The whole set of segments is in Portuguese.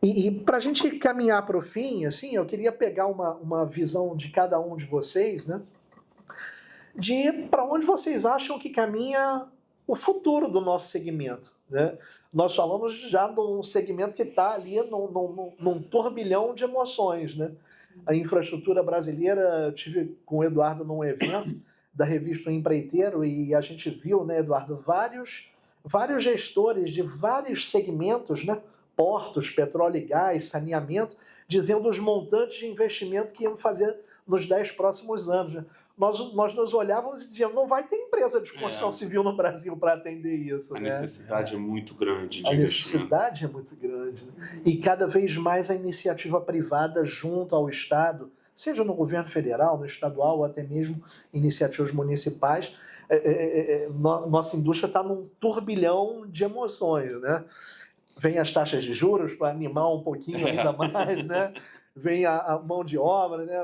E para a gente caminhar para o fim, assim, eu queria pegar uma visão de cada um de vocês, né? De para onde vocês acham que caminha o futuro do nosso segmento, né? Nós falamos já de um segmento que está ali num turbilhão de emoções, né? A infraestrutura brasileira, eu tive com o Eduardo num evento da revista O Empreiteiro e a gente viu, né, Eduardo, vários gestores de vários segmentos, né? Portos, petróleo e gás, saneamento, dizendo os montantes de investimento que iam fazer nos 10 próximos anos, né? Nós nos olhávamos e dizíamos, não vai ter empresa de construção civil no Brasil para atender isso. A né? necessidade é muito grande de A investimento. necessidade é muito grande. Né? E cada vez mais a iniciativa privada junto ao Estado, seja no governo federal, no estadual, ou até mesmo iniciativas municipais, nossa indústria está num turbilhão de emoções, né? Vem as taxas de juros para animar um pouquinho ainda mais, né? Vem a mão de obra, né?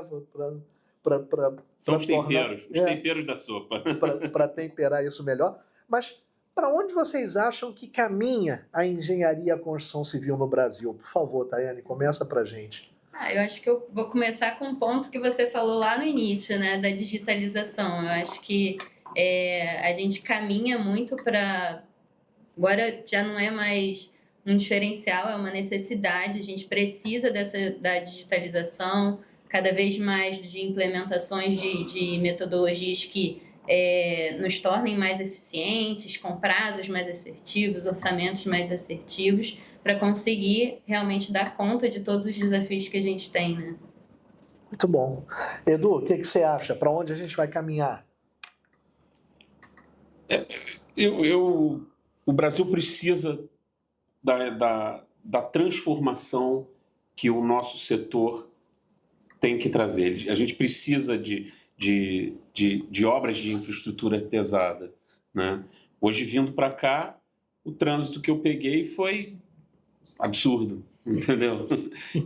São os temperos, os temperos da sopa. Para temperar isso melhor. Mas para onde vocês acham que caminha a engenharia e a construção civil no Brasil? Por favor, Tayane, começa para a gente. Eu acho que eu vou começar com um ponto que você falou lá no início, né, da digitalização. Eu acho que a gente caminha muito para... Agora já não é mais um diferencial, é uma necessidade. A gente precisa da digitalização, cada vez mais de implementações de metodologias que nos tornem mais eficientes, com prazos mais assertivos, orçamentos mais assertivos, para conseguir realmente dar conta de todos os desafios que a gente tem, né? Muito bom. Edu, o que você acha? Para onde a gente vai caminhar? O Brasil precisa da transformação que o nosso setor tem que trazer. A gente precisa de obras de infraestrutura pesada, né? Hoje, vindo para cá, o trânsito que eu peguei foi absurdo, entendeu?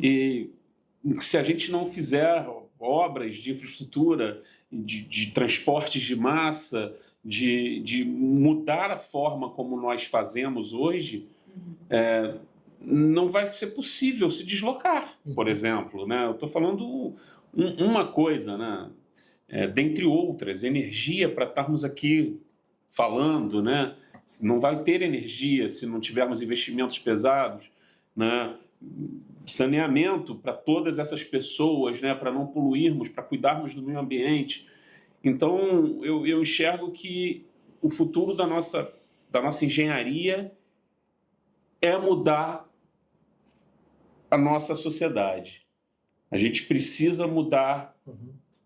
E se a gente não fizer obras de infraestrutura, de transportes de massa, de mudar a forma como nós fazemos hoje, não vai ser possível se deslocar, por exemplo, né? Eu estou falando uma coisa, né? Dentre outras, energia para estarmos aqui falando, né? Não vai ter energia se não tivermos investimentos pesados, né? Saneamento para todas essas pessoas, né? Para não poluirmos, para cuidarmos do meio ambiente. Então, eu enxergo que o futuro da nossa engenharia é mudar a nossa sociedade. A gente precisa mudar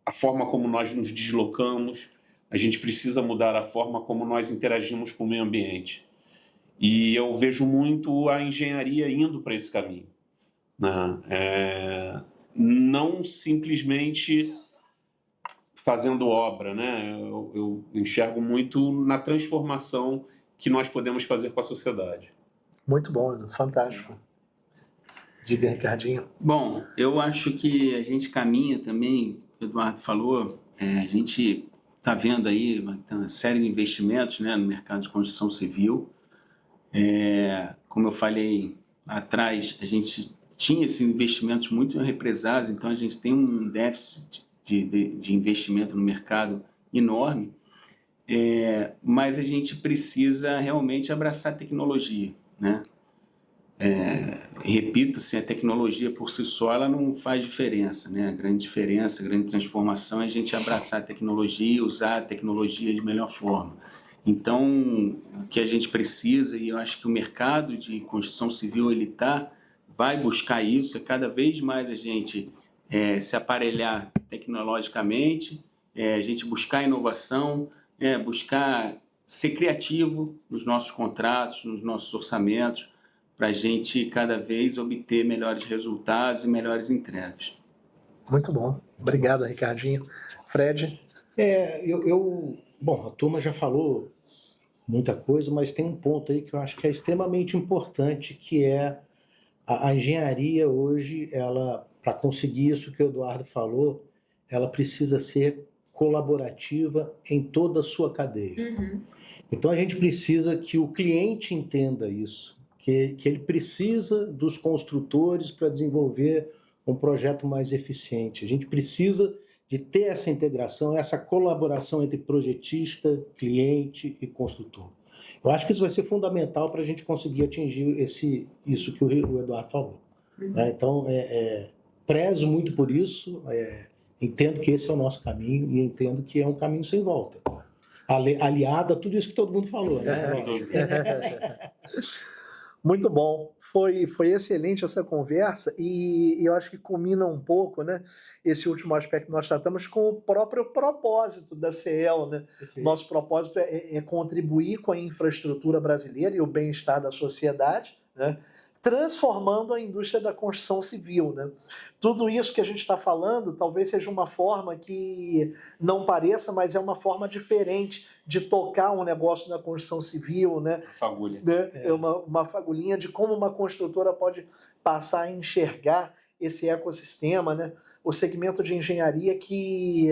a forma como nós nos deslocamos, a gente precisa mudar a forma como nós interagimos com o meio ambiente. E eu vejo muito a engenharia indo para esse caminho, né? Não simplesmente fazendo obra, né? Eu enxergo muito na transformação que nós podemos fazer com a sociedade. Muito bom, fantástico. Diga, Ricardinho. Bom, eu acho que a gente caminha também, o Eduardo falou, a gente está vendo aí uma série de investimentos, né, no mercado de construção civil. Como eu falei lá atrás, a gente tinha esses investimentos muito represados, então a gente tem um déficit de investimento no mercado enorme, mas a gente precisa realmente abraçar a tecnologia, né? Repito, assim, a tecnologia por si só ela não faz diferença, né? A grande diferença, a grande transformação é a gente abraçar a tecnologia e usar a tecnologia de melhor forma. Então, o que a gente precisa, e eu acho que o mercado de construção civil vai buscar isso, é cada vez mais a gente se aparelhar tecnologicamente, a gente buscar inovação, buscar ser criativo nos nossos contratos, nos nossos orçamentos, para a gente cada vez obter melhores resultados e melhores entregas. Muito bom. Obrigado, Ricardinho. Fred? Bom, a turma já falou muita coisa, mas tem um ponto aí que eu acho que é extremamente importante, que é a engenharia hoje, para conseguir isso que o Eduardo falou, ela precisa ser colaborativa em toda a sua cadeia. Então a gente precisa que o cliente entenda isso, que ele precisa dos construtores para desenvolver um projeto mais eficiente. A gente precisa de ter essa integração, essa colaboração entre projetista, cliente e construtor. Eu acho que isso vai ser fundamental para a gente conseguir atingir isso que o Eduardo falou. Né? Então, prezo muito por isso, entendo que esse é o nosso caminho e entendo que é um caminho sem volta. Aliado a tudo isso que todo mundo falou. Né? Muito bom. Foi excelente essa conversa e eu acho que culmina um pouco, né, esse último aspecto que nós tratamos com o próprio propósito da CEEL. Né? Nosso propósito é contribuir com a infraestrutura brasileira e o bem-estar da sociedade, né, transformando a indústria da construção civil. Né? Tudo isso que a gente está falando talvez seja uma forma que não pareça, mas é uma forma diferente de tocar um negócio na construção civil, né? Fagulha. Né? É uma fagulhinha de como uma construtora pode passar a enxergar esse ecossistema, né? O segmento de engenharia que,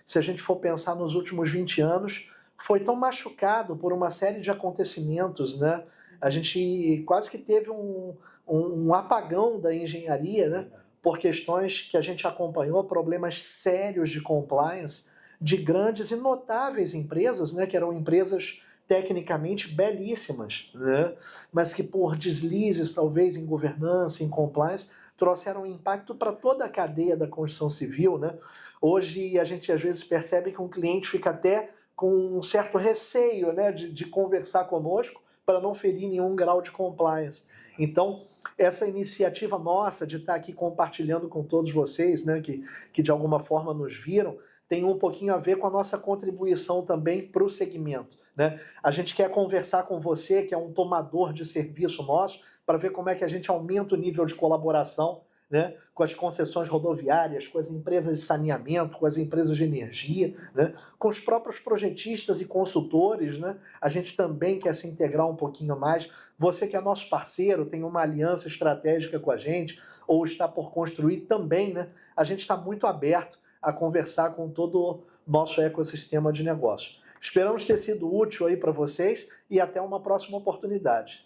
se a gente for pensar nos últimos 20 anos, foi tão machucado por uma série de acontecimentos, né? A gente quase que teve um apagão da engenharia, né? Por questões que a gente acompanhou, problemas sérios de compliance de grandes e notáveis empresas, né? Que eram empresas tecnicamente belíssimas, né? Mas que por deslizes, talvez, em governança, em compliance, trouxeram impacto para toda a cadeia da construção civil. Né? Hoje a gente às vezes percebe que um cliente fica até com um certo receio, né, de conversar conosco, para não ferir nenhum grau de compliance. Então, essa iniciativa nossa de estar aqui compartilhando com todos vocês, né, que de alguma forma nos viram, tem um pouquinho a ver com a nossa contribuição também para o segmento. Né? A gente quer conversar com você, que é um tomador de serviço nosso, para ver como é que a gente aumenta o nível de colaboração, né, com as concessões rodoviárias, com as empresas de saneamento, com as empresas de energia, né, com os próprios projetistas e consultores. Né, a gente também quer se integrar um pouquinho mais. Você que é nosso parceiro, tem uma aliança estratégica com a gente, ou está por construir também, né, a gente está muito aberto a conversar com todo o nosso ecossistema de negócio. Esperamos ter sido útil aí para vocês e até uma próxima oportunidade.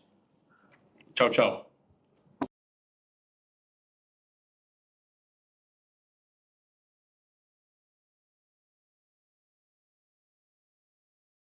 Tchau, tchau.